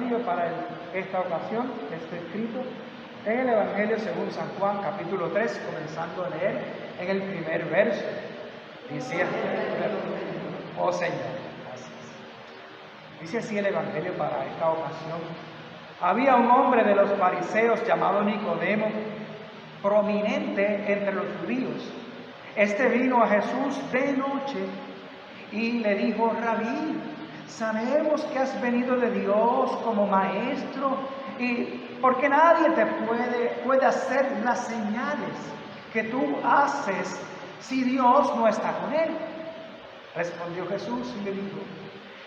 Evangelio para esta ocasión está escrito en el Evangelio según San Juan, capítulo 3, comenzando a leer en el primer verso. Dice así, oh Señor, gracias. Dice así el Evangelio para esta ocasión. Había un hombre de los fariseos llamado Nicodemo, prominente entre los judíos. Este vino a Jesús de noche y le dijo: Rabí, sabemos que has venido de Dios como maestro, y porque nadie te puede hacer las señales que tú haces si Dios no está con él. Respondió Jesús y le dijo: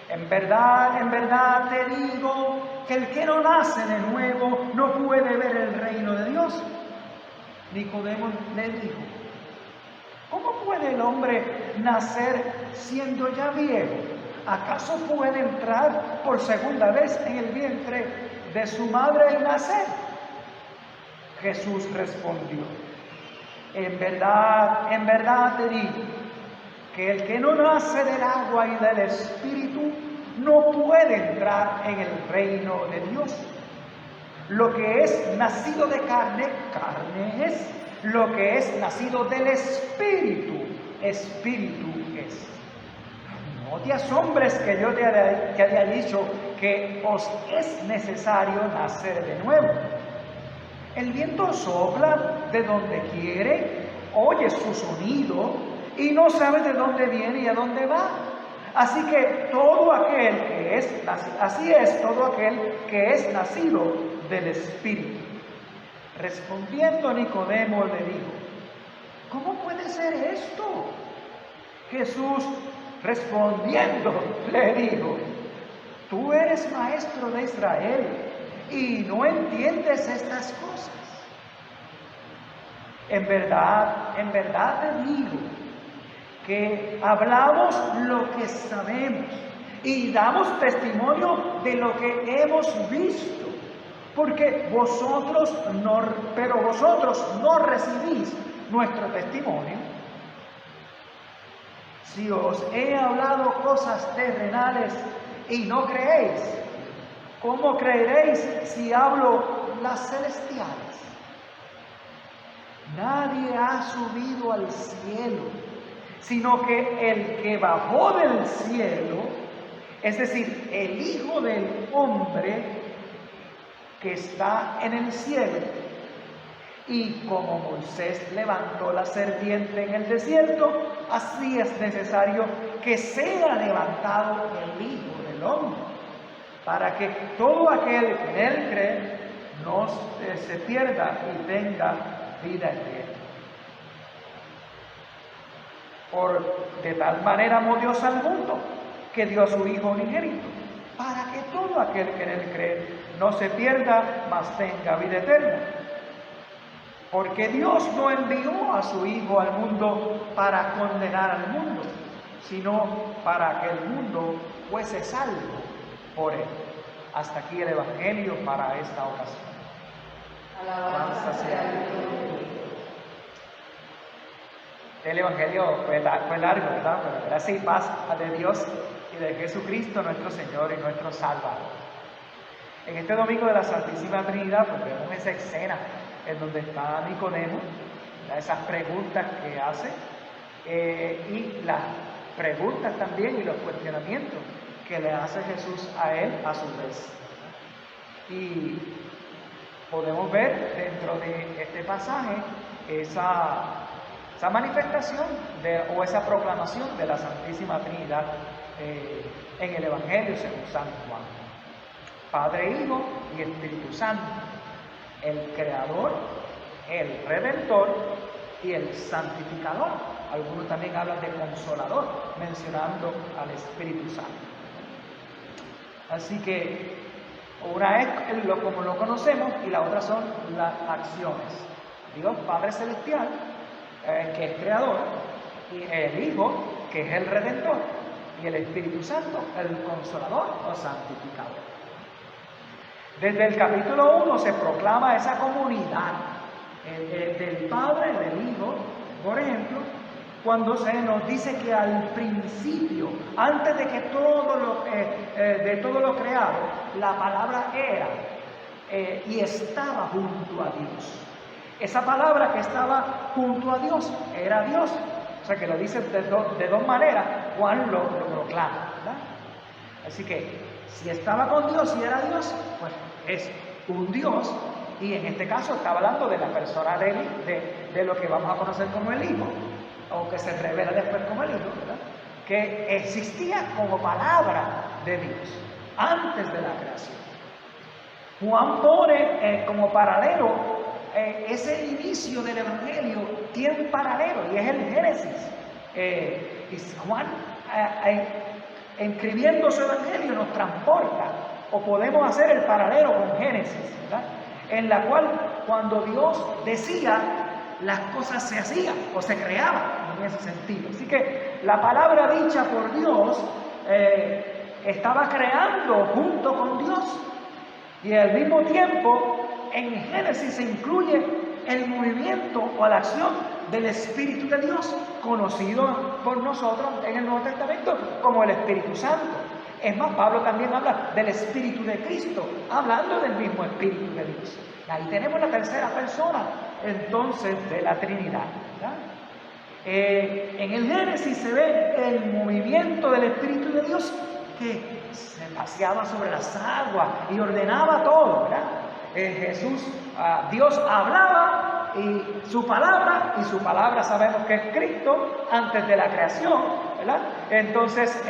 en verdad te digo que el que no nace de nuevo no puede ver el reino de Dios. Nicodemo le dijo: ¿cómo puede el hombre nacer siendo ya viejo? ¿Acaso puede entrar por segunda vez en el vientre de su madre y nacer? Jesús respondió: en verdad te digo que el que no nace del agua y del Espíritu no puede entrar en el reino de Dios. Lo que es nacido de carne, carne es; lo que es nacido del Espíritu, Espíritu es. No te asombres que yo te haya dicho que os es necesario nacer de nuevo. El viento sopla de donde quiere, oye su sonido y no sabe de dónde viene y a dónde va. Así es todo aquel que es nacido del Espíritu. Respondiendo Nicodemo le dijo: ¿cómo puede ser esto? Jesús respondiendo le dijo: tú eres maestro de Israel y no entiendes estas cosas. En verdad te digo que hablamos lo que sabemos y damos testimonio de lo que hemos visto, porque vosotros no recibís nuestro testimonio. Si os he hablado cosas terrenales y no creéis, ¿cómo creeréis si hablo las celestiales? Nadie ha subido al cielo, sino que el que bajó del cielo, es decir, el Hijo del Hombre que está en el cielo. Y como Moisés levantó la serpiente en el desierto, así es necesario que sea levantado el Hijo del Hombre, para que todo aquel que en él cree no se pierda y tenga vida eterna. De tal manera amó Dios al mundo, que dio a su Hijo unigénito, para que todo aquel que en él cree no se pierda, mas tenga vida eterna. Porque Dios no envió a su Hijo al mundo para condenar al mundo, sino para que el mundo fuese salvo por él. Hasta aquí el Evangelio para esta ocasión. Alabanza sea Dios. El Evangelio fue largo, ¿verdad? Pero gracia y paz de Dios y de Jesucristo nuestro Señor y nuestro Salvador. En este domingo de la Santísima Trinidad, pues vemos esa escena en donde está Nicodemo, esas preguntas que hace, y las preguntas también y los cuestionamientos que le hace Jesús a él a su vez. Y podemos ver dentro de este pasaje esa manifestación o esa proclamación de la Santísima Trinidad en el Evangelio según San Juan. Padre, Hijo y Espíritu Santo, el Creador, el Redentor y el Santificador. Algunos también hablan de Consolador, mencionando al Espíritu Santo. Así que una es como lo conocemos y la otra son las acciones. Dios Padre Celestial, que es Creador, y el Hijo, que es el Redentor, y el Espíritu Santo, el Consolador o Santificador. Desde el capítulo 1 se proclama esa comunidad del Padre, del Hijo, por ejemplo, cuando se nos dice que al principio, antes de que de todo lo creado, la palabra era y estaba junto a Dios. Esa palabra que estaba junto a Dios era Dios. O sea que lo dice de dos maneras, Juan lo proclama, ¿verdad? Así que si estaba con Dios y era Dios, pues es un Dios, y en este caso está hablando de la persona de lo que vamos a conocer como el Hijo, o que se revela después como el Hijo, ¿verdad? Que existía como palabra de Dios antes de la creación. Juan pone como paralelo ese inicio del Evangelio, tiene un paralelo y es el Génesis. Y Juan, escribiendo su Evangelio, nos transporta, o podemos hacer el paralelo con Génesis, ¿verdad? En la cual cuando Dios decía, las cosas se hacían o se creaban en ese sentido. Así que la palabra dicha por Dios estaba creando junto con Dios, y al mismo tiempo en Génesis se incluye el movimiento o la acción del Espíritu de Dios, conocido por nosotros en el Nuevo Testamento como el Espíritu Santo. Es más, Pablo también habla del Espíritu de Cristo, hablando del mismo Espíritu de Dios. Ahí tenemos la tercera persona, entonces, de la Trinidad, ¿verdad? En el Génesis se ve el movimiento del Espíritu de Dios que se paseaba sobre las aguas y ordenaba todo, ¿verdad? Dios hablaba y su palabra sabemos que es Cristo antes de la creación, ¿verdad? Entonces,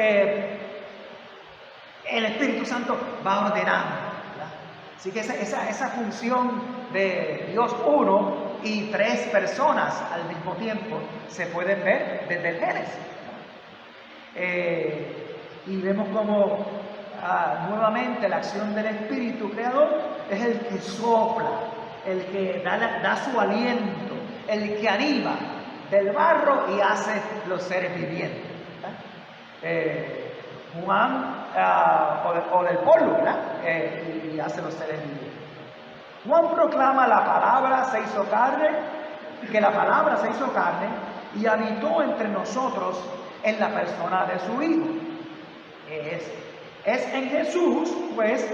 el Espíritu Santo va ordenando, ¿verdad? Así que esa función de Dios uno y tres personas al mismo tiempo se pueden ver desde el Génesis. Y vemos como nuevamente la acción del Espíritu Creador es el que sopla, el que da su aliento, el que anima del barro y hace los seres vivientes, ¿verdad? Juan, o del polvo, ¿verdad? Y hace los seres vivientes. Juan proclama la palabra se hizo carne, que la palabra se hizo carne y habitó entre nosotros en la persona de su Hijo. Es en Jesús, pues,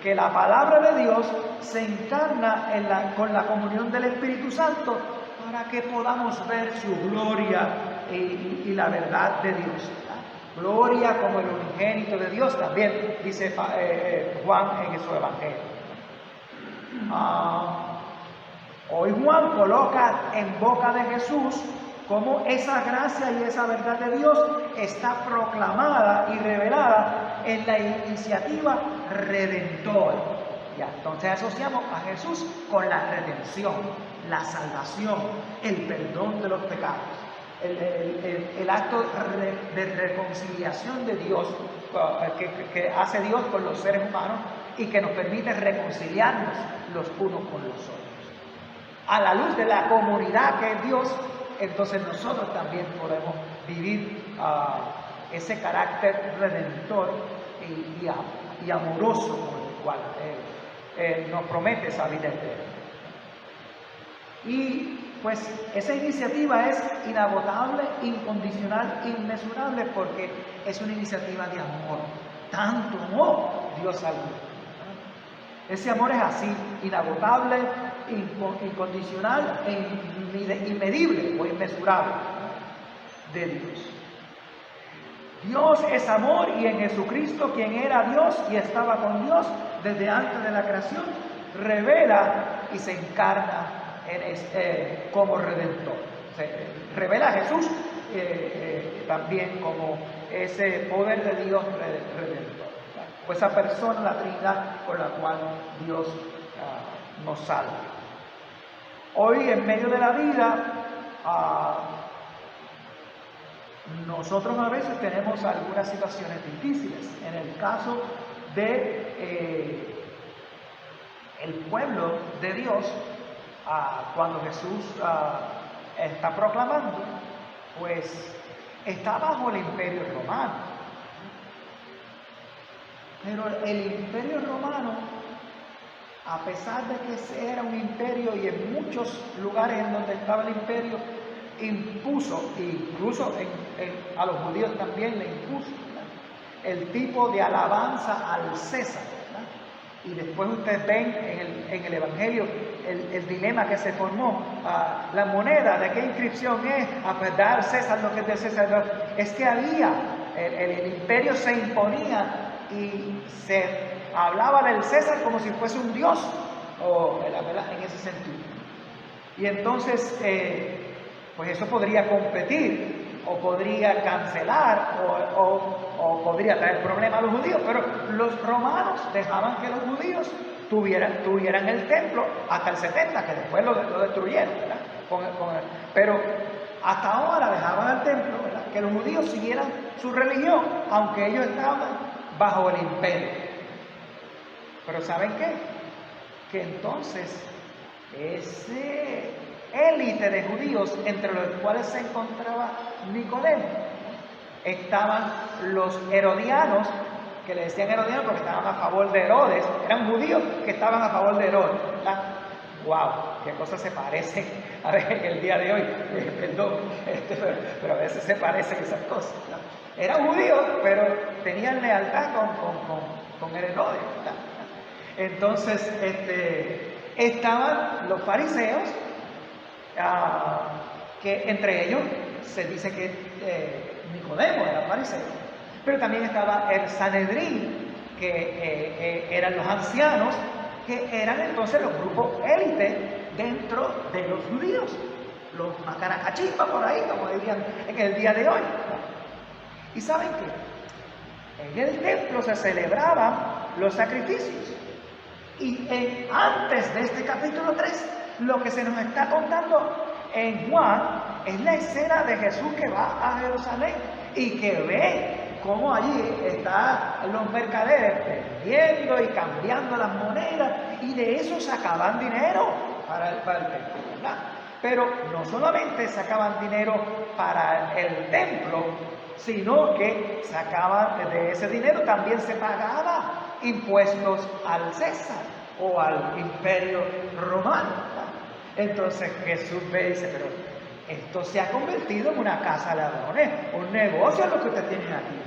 que la palabra de Dios se encarna con la comunión del Espíritu Santo para que podamos ver su gloria y la verdad de Dios, ¿verdad? Gloria como el unigénito de Dios, también dice Juan en su Evangelio. Hoy Juan coloca en boca de Jesús cómo esa gracia y esa verdad de Dios está proclamada y revelada en la iniciativa redentora. Ya, entonces asociamos a Jesús con la redención, la salvación, el perdón de los pecados, el acto de reconciliación de Dios que hace Dios con los seres humanos y que nos permite reconciliarnos los unos con los otros. A la luz de la comunidad que es Dios, entonces nosotros también podemos vivir ese carácter redentor y amoroso con el cual nos promete esa vida eterna. Y pues esa iniciativa es inagotable, incondicional, inmesurable, porque es una iniciativa de amor. Tanto amor Dios al mundo. Ese amor es así, inagotable, incondicional e inmedible o inmesurable de Dios. Dios es amor, y en Jesucristo, quien era Dios y estaba con Dios desde antes de la creación, revela y se encarna como redentor. Se revela a Jesús también como ese poder de Dios redentor. O esa persona, la Trinidad, por la cual Dios nos salva. Hoy, en medio de la vida, nosotros a veces tenemos algunas situaciones difíciles. En el caso de el pueblo de Dios, cuando Jesús está proclamando, pues está bajo el imperio romano. Pero el imperio romano, a pesar de que era un imperio y en muchos lugares en donde estaba el imperio impuso, incluso a los judíos también le impuso, ¿verdad?, el tipo de alabanza al César, ¿verdad? Y después ustedes ven en el Evangelio el dilema que se formó. La moneda, ¿de qué inscripción es? Pues dar César lo que es de César. No. Es que había, el imperio se imponía y se hablaba del César como si fuese un dios, en ese sentido. Y entonces, pues eso podría competir, o podría cancelar, o podría traer problemas a los judíos, pero los romanos dejaban que los judíos tuvieran el templo hasta el 70, que después lo destruyeron, ¿verdad? Pero hasta ahora dejaban el templo, ¿verdad?, que los judíos siguieran su religión, aunque ellos estaban bajo el imperio. Pero ¿saben qué? Que entonces ese élite de judíos, entre los cuales se encontraba Nicodemo, estaban los herodianos, que le decían herodianos porque estaban a favor de Herodes, eran judíos que estaban a favor de Herodes, ¿verdad? ¡Wow! ¡Qué cosas se parecen a ver en el día de hoy! Perdón, pero a veces se parecen esas cosas, ¿verdad? Eran judíos, pero tenían lealtad con el Herodes, ¿verdad? Entonces, estaban los fariseos, que entre ellos se dice que Nicodemo era fariseo, pero también estaba el Sanedrín, que eran los ancianos, que eran entonces los grupos élite dentro de los judíos, los macaracachimba por ahí, como dirían en el día de hoy. ¿Y saben qué? En el templo se celebraban los sacrificios. Y antes de este capítulo 3, lo que se nos está contando en Juan es la escena de Jesús que va a Jerusalén y que ve cómo allí están los mercaderes vendiendo y cambiando las monedas, y de eso sacaban dinero para el templo, ¿verdad? Pero no solamente sacaban dinero para el templo, sino que sacaban de ese dinero, también se pagaba impuestos al César o al imperio romano, ¿verdad? Entonces Jesús ve y dice, pero esto se ha convertido en una casa de ladrones, un negocio es lo que ustedes tienen aquí.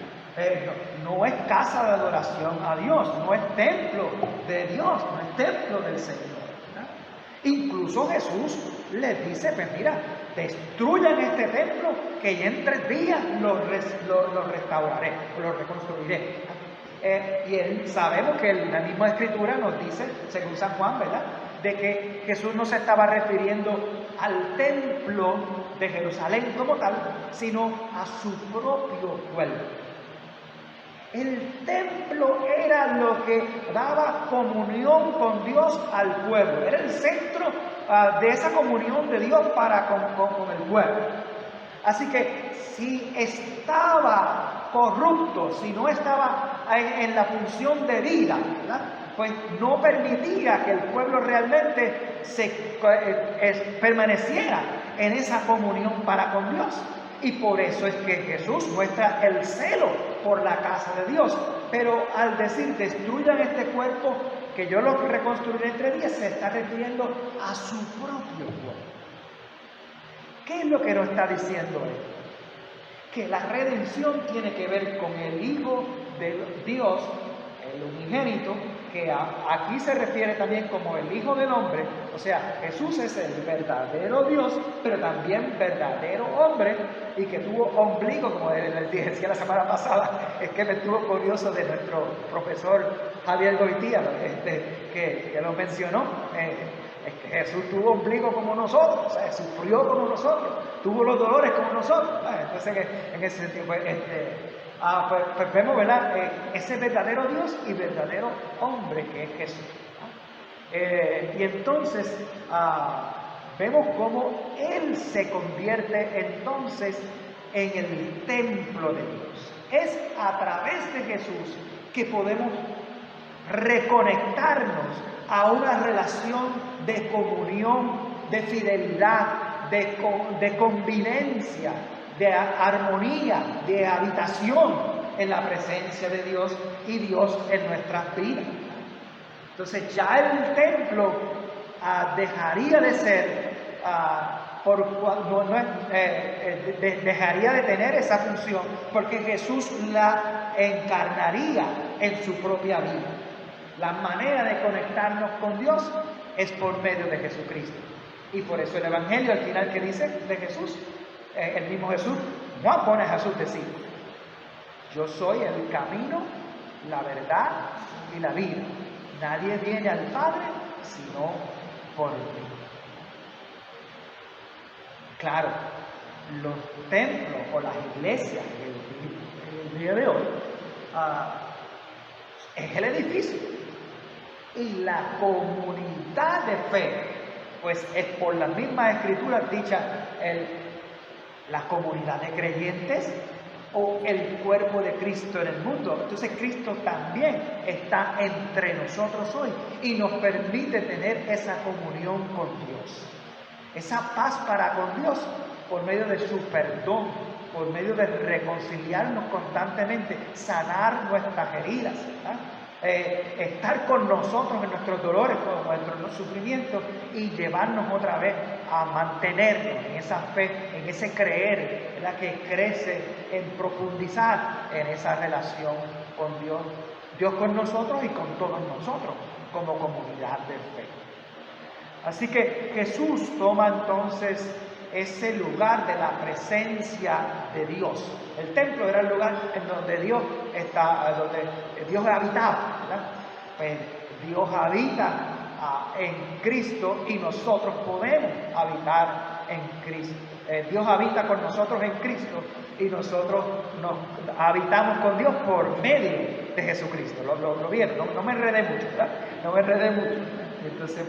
No es casa de adoración a Dios, no es templo de Dios, no es templo del Señor, ¿verdad? Incluso Jesús les dice, pues mira, destruyan este templo que ya en 3 días lo restauraré, lo reconstruiré. Y sabemos que la misma Escritura nos dice, según San Juan, ¿verdad?, de que Jesús no se estaba refiriendo al templo de Jerusalén como tal, sino a su propio pueblo. El templo era lo que daba comunión con Dios al pueblo, era el centro de esa comunión de Dios para con el pueblo. Así que si estaba corrupto, si no estaba en la función de vida, ¿verdad?, pues no permitía que el pueblo realmente permaneciera en esa comunión para con Dios. Y por eso es que Jesús muestra el celo por la casa de Dios. Pero al decir destruyan este cuerpo que yo lo reconstruiré en 3 días, se está refiriendo a su propio cuerpo. ¿Qué es lo que nos está diciendo él? Que la redención tiene que ver con el Hijo de Dios, el unigénito, que aquí se refiere también como el Hijo del Hombre. O sea, Jesús es el verdadero Dios, pero también verdadero hombre, y que tuvo ombligo, como les dije la semana pasada. Es que me estuvo curioso de nuestro profesor Javier Goitía, que lo mencionó. Es que Jesús tuvo ombligo como nosotros, o sea, sufrió como nosotros, tuvo los dolores como nosotros. Entonces, en ese sentido, pues vemos, ¿verdad?, ese verdadero Dios y verdadero hombre que es Jesús, ¿no? Y entonces vemos cómo Él se convierte entonces en el templo de Dios. Es a través de Jesús que podemos reconectarnos a una relación de comunión, de fidelidad, de convivencia, de armonía, de habitación en la presencia de Dios y Dios en nuestras vidas. Entonces ya el templo dejaría de ser dejaría de tener esa función, porque Jesús la encarnaría en su propia vida. La manera de conectarnos con Dios es por medio de Jesucristo. Y por eso el Evangelio al final que dice de Jesús, el mismo Jesús, no pone a Jesús decir: yo soy el camino, la verdad y la vida. Nadie viene al Padre sino por mí. Claro, los templos o las iglesias el día de hoy es el edificio, y la comunidad de fe pues es por las mismas escrituras dichas la comunidad de creyentes o el cuerpo de Cristo en el mundo. Entonces Cristo también está entre nosotros hoy y nos permite tener esa comunión con Dios, esa paz para con Dios por medio de su perdón, por medio de reconciliarnos constantemente, sanar nuestras heridas, estar con nosotros en nuestros dolores, con nuestros sufrimientos, y llevarnos otra vez a mantenernos en esa fe, en ese creer, ¿verdad?, que crece en profundizar en esa relación con Dios, Dios con nosotros y con todos nosotros como comunidad de fe. Así que Jesús toma entonces ese lugar de la presencia de Dios. El templo era el lugar en donde Dios habitaba, ¿verdad? Pues Dios habita en Cristo y nosotros podemos habitar en Cristo. Dios habita con nosotros en Cristo y nosotros nos habitamos con Dios por medio de Jesucristo. ¿Lo vieron? No me enredé mucho, ¿verdad? No me enredé mucho. Entonces,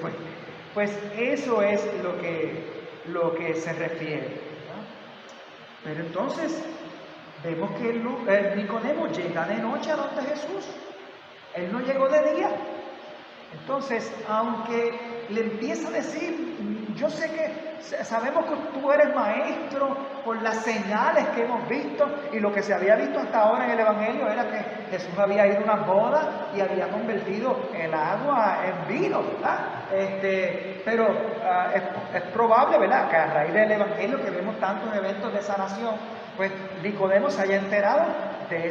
pues eso es lo que se refiere, ¿verdad? Pero entonces vemos que Nicodemo llega de noche a donde Jesús. Él no llegó de día. Entonces, aunque le empieza a decir: yo sé que sabemos que tú eres maestro por las señales que hemos visto, y lo que se había visto hasta ahora en el Evangelio era que Jesús había ido a una boda y había convertido el agua en vino, ¿verdad? Pero es probable, ¿verdad?, que a raíz del Evangelio, que vemos tantos eventos de sanación, pues Nicodemo se haya enterado de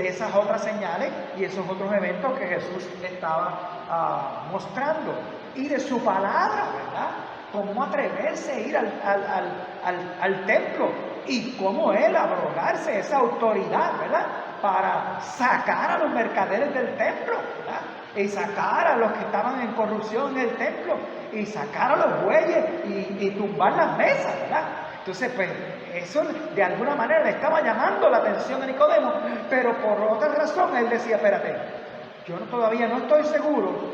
esas otras señales y esos otros eventos que Jesús estaba mostrando, y de su palabra, ¿verdad? Cómo atreverse a ir al templo, y cómo él abrogarse esa autoridad, ¿verdad?, para sacar a los mercaderes del templo, ¿verdad?, y sacar a los que estaban en corrupción en el templo, y sacar a los bueyes y tumbar las mesas, ¿verdad? Entonces, pues, eso de alguna manera le estaba llamando la atención a Nicodemo, pero por otra razón él decía: espérate, yo todavía no estoy seguro,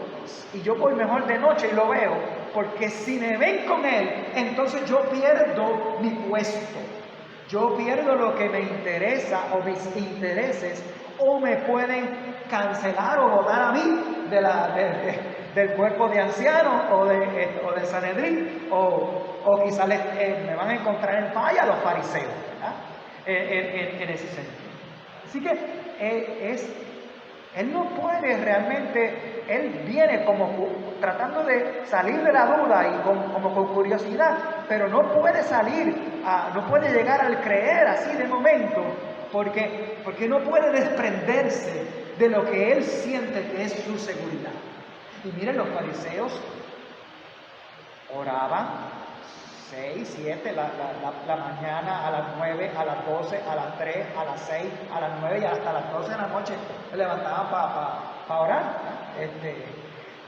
y yo voy mejor de noche y lo veo, porque si me ven con él, entonces yo pierdo mi puesto, yo pierdo lo que me interesa o mis intereses, o me pueden cancelar o votar a mí del cuerpo de ancianos o de Sanedrín, o quizás me van a encontrar en falla los fariseos, ¿verdad?, en ese sentido. Así que él no puede realmente, él viene como tratando de salir de la duda y como con curiosidad, pero no puede no puede llegar al creer así de momento, porque no puede desprenderse de lo que él siente que es su seguridad. Y miren, los fariseos oraban 6, 7, la mañana, a las 9, a las 12, a las 3, a las 6, a las 9 y hasta las 12 de la noche se levantaban para orar,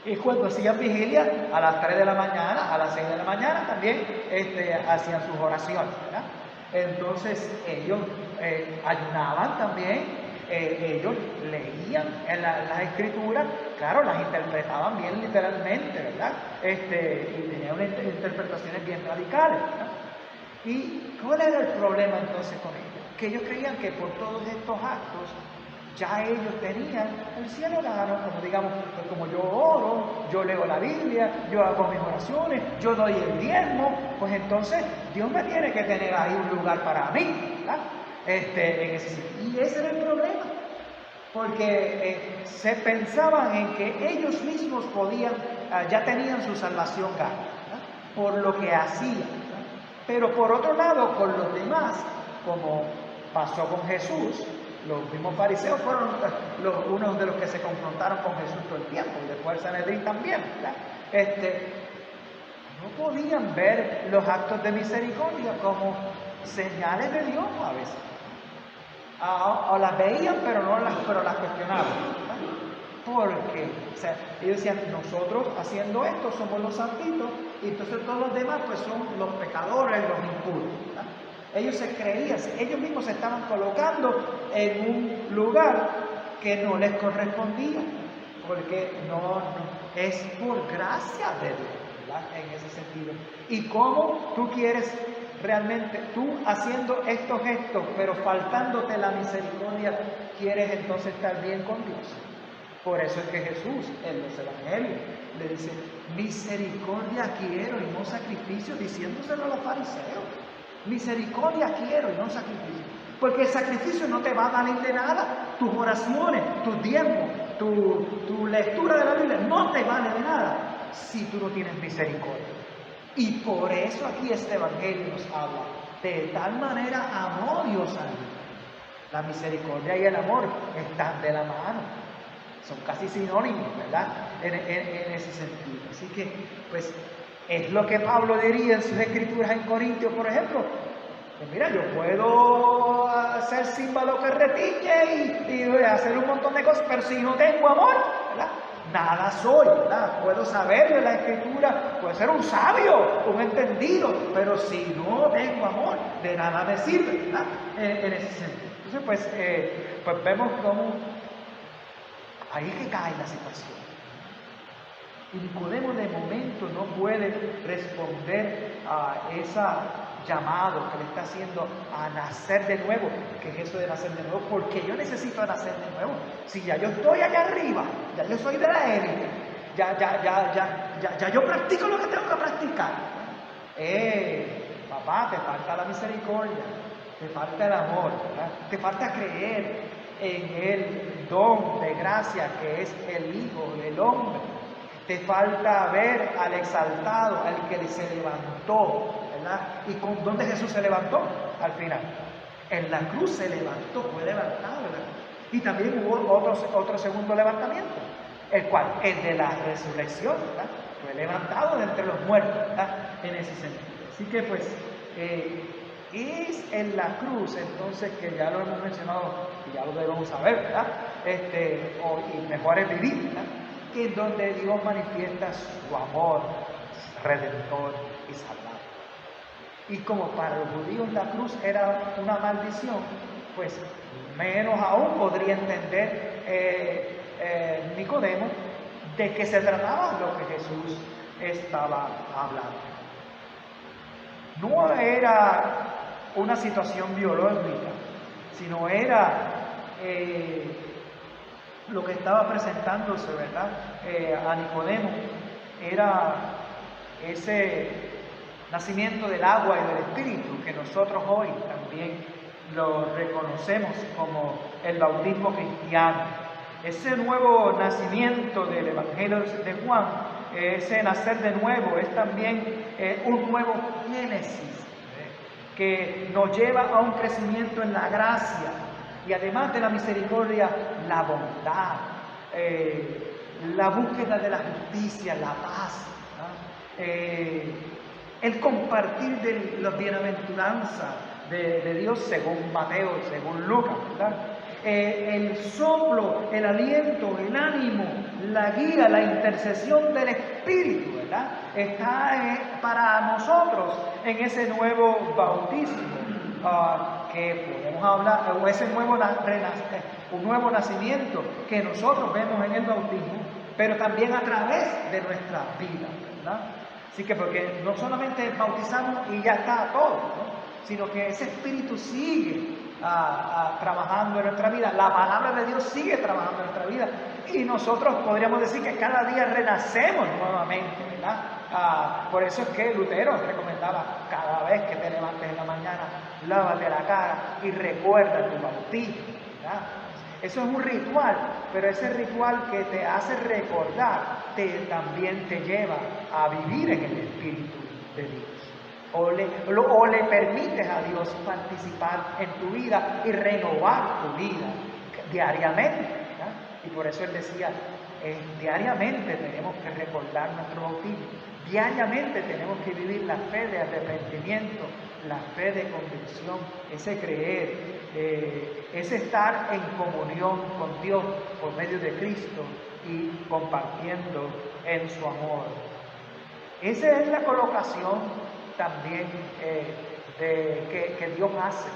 y cuando hacían vigilia, a las 3 de la mañana, a las 6 de la mañana también hacían sus oraciones, ¿verdad? Entonces ellos ayunaban también. Ellos leían en las escrituras, claro, las interpretaban bien literalmente, ¿verdad? Y tenían unas interpretaciones bien radicales, ¿verdad? ¿Y cuál era el problema entonces con ellos? Que ellos creían que por todos estos actos ya ellos tenían el cielo ganado, como digamos, pues como yo oro, yo leo la Biblia, yo hago mis oraciones, yo doy el diezmo, pues entonces Dios me tiene que tener ahí un lugar para mí, ¿verdad? Y ese era el problema, porque se pensaban en que ellos mismos ya tenían su salvación ganada, ¿verdad?, por lo que hacían, ¿verdad? Pero por otro lado, con los demás, como pasó con Jesús, los mismos fariseos fueron unos de los que se confrontaron con Jesús todo el tiempo, y después el Sanedrín también, ¿verdad? No podían ver los actos de misericordia como señales de Dios a veces. O las veían, pero las cuestionaban, ¿verdad? Porque, o sea, ellos decían, nosotros haciendo esto somos los santitos, y entonces todos los demás pues son los pecadores, los impuros, ¿verdad? Ellos se creían, ellos mismos se estaban colocando en un lugar que no les correspondía, porque no es por gracia de Dios, ¿verdad? En ese sentido. ¿Y cómo tú quieres realmente, tú haciendo estos gestos, pero faltándote la misericordia, quieres entonces estar bien con Dios? Por eso es que Jesús en los evangelios le dice, misericordia quiero y no sacrificio, diciéndoselo a los fariseos. Misericordia quiero y no sacrificio. Porque el sacrificio no te va a valer de nada. Tus oraciones, tus diezmos, tu lectura de la Biblia no te vale de nada si tú no tienes misericordia. Y por eso aquí este evangelio nos habla. De tal manera amó Dios al mundo. La misericordia y el amor están de la mano. Son casi sinónimos, ¿verdad? En ese sentido. Así que, pues, es lo que Pablo diría en sus escrituras en Corintios, por ejemplo. Pues mira, yo puedo hacer címbalo que retiñe y hacer un montón de cosas, pero si no tengo amor, ¿verdad? Nada soy, ¿verdad? Puedo saber de la escritura, puedo ser un sabio, un entendido, pero si no tengo amor, de nada me sirve, ¿verdad? En ese sentido. Entonces, pues vemos cómo ahí que cae la situación. Y Nicodemo de momento no puede responder a ese llamado que le está haciendo a nacer de nuevo, que es eso de nacer de nuevo, porque yo necesito nacer de nuevo. Si ya yo estoy allá arriba, ya yo soy de la élite, ya yo practico lo que tengo que practicar. Papá, te falta la misericordia, te falta el amor, ¿verdad? Te falta creer en el don de gracia que es el Hijo del Hombre. Te falta ver al exaltado, al que se levantó, ¿verdad? ¿Y con dónde Jesús se levantó? Al final. En la cruz se levantó, fue levantado, ¿verdad? Y también hubo otro segundo levantamiento, el cual, el de la resurrección, ¿verdad? Fue levantado de entre los muertos, ¿verdad? En ese sentido. Así que pues, es en la cruz, entonces, que ya lo hemos mencionado, y ya lo debemos saber, ¿verdad? Y mejor es vivir, ¿verdad? Que es donde Dios manifiesta su amor redentor y salvador. Y como para los judíos la cruz era una maldición, pues menos aún podría entender Nicodemo de qué se trataba lo que Jesús estaba hablando. No era una situación biológica, sino era lo que estaba presentándose, ¿verdad? A Nicodemo era ese nacimiento del agua y del Espíritu que nosotros hoy también lo reconocemos como el bautismo cristiano. Ese nuevo nacimiento del Evangelio de Juan, ese nacer de nuevo, es también un nuevo génesis que nos lleva a un crecimiento en la gracia y además de la misericordia, la bondad, la búsqueda de la justicia, la paz, ¿no? El compartir de las bienaventuranzas de Dios según Mateo, según Lucas, ¿verdad? El soplo, el aliento, el ánimo, la guía, la intercesión del Espíritu, ¿verdad? Está para nosotros en ese nuevo bautismo que podemos hablar, o ese un nuevo nacimiento que nosotros vemos en el bautismo, pero también a través de nuestra vida, ¿verdad? Así que porque no solamente bautizamos y ya está todo, ¿no? Sino que ese Espíritu sigue trabajando en nuestra vida, la palabra de Dios sigue trabajando en nuestra vida y nosotros podríamos decir que cada día renacemos nuevamente, ¿verdad? Por eso es que Lutero recomendaba cada vez que te levantes en la mañana, lávate la cara y recuerda tu bautismo, ¿verdad? Eso es un ritual, pero ese ritual que te hace recordar también te lleva a vivir en el Espíritu de Dios. o le permites a Dios participar en tu vida y renovar tu vida diariamente, ¿verdad? Y por eso Él decía, diariamente tenemos que recordar nuestro bautismo, diariamente tenemos que vivir la fe de arrepentimiento, la fe de convicción, ese creer, ese estar en comunión con Dios por medio de Cristo y compartiendo en su amor. Esa es la colocación también que Dios hace,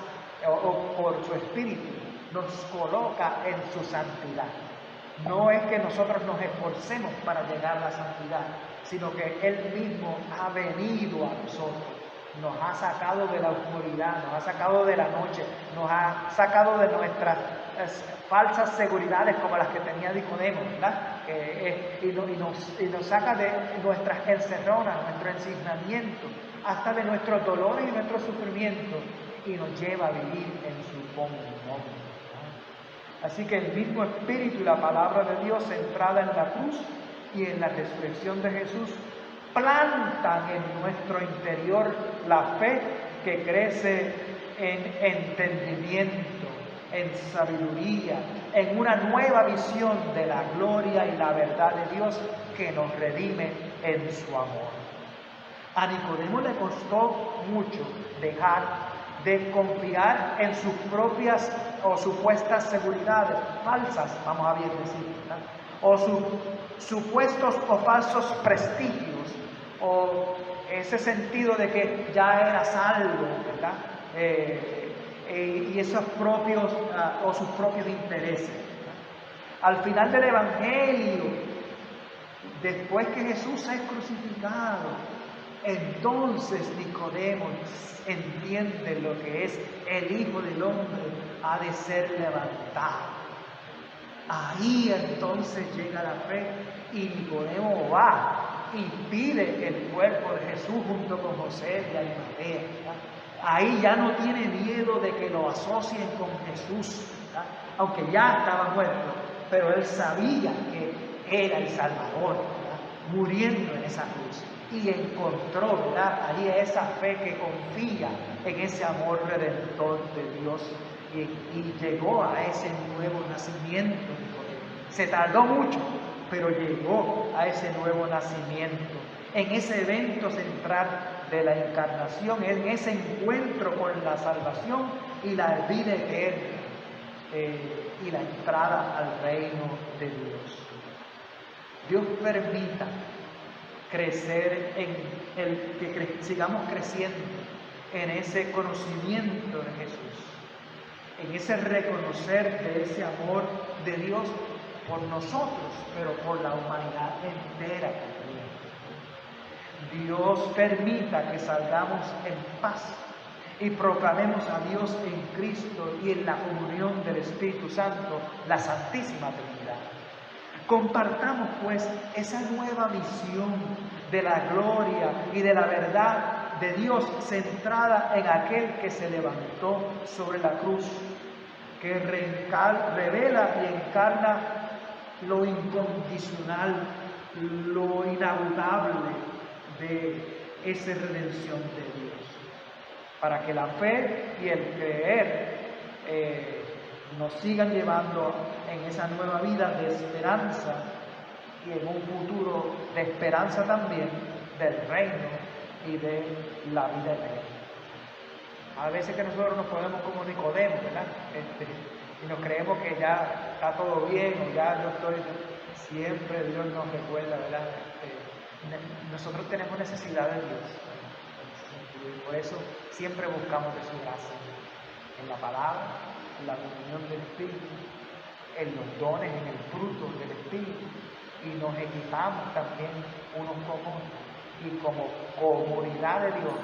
o por su Espíritu, nos coloca en su santidad. No es que nosotros nos esforcemos para llegar a la santidad, sino que Él mismo ha venido a nosotros, nos ha sacado de la oscuridad, nos ha sacado de la noche, nos ha sacado de nuestras falsas seguridades como las que tenía Nicodemo, ¿verdad? Y nos saca de nuestras encerronas, nuestro ensignamiento, hasta de nuestros dolores y nuestros sufrimientos, y nos lleva a vivir en su comunión. Así que el mismo Espíritu y la palabra de Dios centrada en la cruz y en la resurrección de Jesús plantan en nuestro interior la fe que crece en entendimiento, en sabiduría, en una nueva visión de la gloria y la verdad de Dios que nos redime en su amor. A Nicodemo le costó mucho dejar de confiar en sus propias o supuestas seguridades, falsas, vamos a bien decir, ¿verdad? O sus supuestos o falsos prestigios, o ese sentido de que ya era salvo, ¿verdad? Y esos propios, o sus propios intereses, ¿verdad? Al final del Evangelio, después que Jesús es crucificado, entonces Nicodemo entiende lo que es el Hijo del Hombre ha de ser levantado. Ahí entonces llega la fe y Nicodemo va y pide el cuerpo de Jesús junto con José de Arimatea, ¿verdad? Ahí ya no tiene miedo de que lo asocien con Jesús, ¿verdad? Aunque ya estaba muerto, pero él sabía que era el Salvador, ¿verdad? Muriendo en esa cruz. Y encontró, ¿verdad?, ahí esa fe que confía en ese amor redentor de Dios y llegó a ese nuevo nacimiento. Se tardó mucho, pero llegó a ese nuevo nacimiento, en ese evento central de la encarnación, en ese encuentro con la salvación y la vida eterna y la entrada al reino de Dios. Dios permita crecer que sigamos creciendo en ese conocimiento de Jesús, en ese reconocer de ese amor de Dios por nosotros, pero por la humanidad entera también. Dios permita que salgamos en paz y proclamemos a Dios en Cristo y en la comunión del Espíritu Santo, la Santísima Trinidad. Compartamos pues esa nueva visión de la gloria y de la verdad de Dios centrada en aquel que se levantó sobre la cruz, que revela y encarna lo incondicional, lo inagotable de esa redención de Dios, para que la fe y el creer nos sigan llevando en esa nueva vida de esperanza y en un futuro de esperanza también del reino y de la vida eterna. A veces que nosotros nos ponemos como Nicodemo, ¿verdad? Y nos creemos que ya está todo bien, o ya yo estoy, siempre Dios nos recuerda, ¿verdad? Nosotros tenemos necesidad de Dios, y por eso siempre buscamos de su gracia, en la palabra, en la comunión del Espíritu, en los dones, en el fruto del Espíritu, y nos equipamos también unos con otros, y como comunidad de Dios,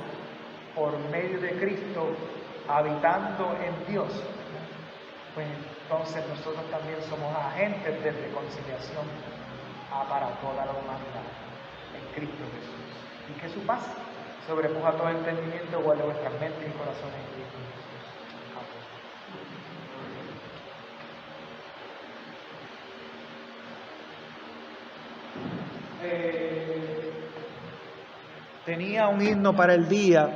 por medio de Cristo, habitando en Dios, pues entonces nosotros también somos agentes de reconciliación para toda la humanidad en Cristo Jesús. Y que su paz sobrepuja todo entendimiento, guarde vuestras mentes y corazones en Cristo Jesús. Tenía un himno para el día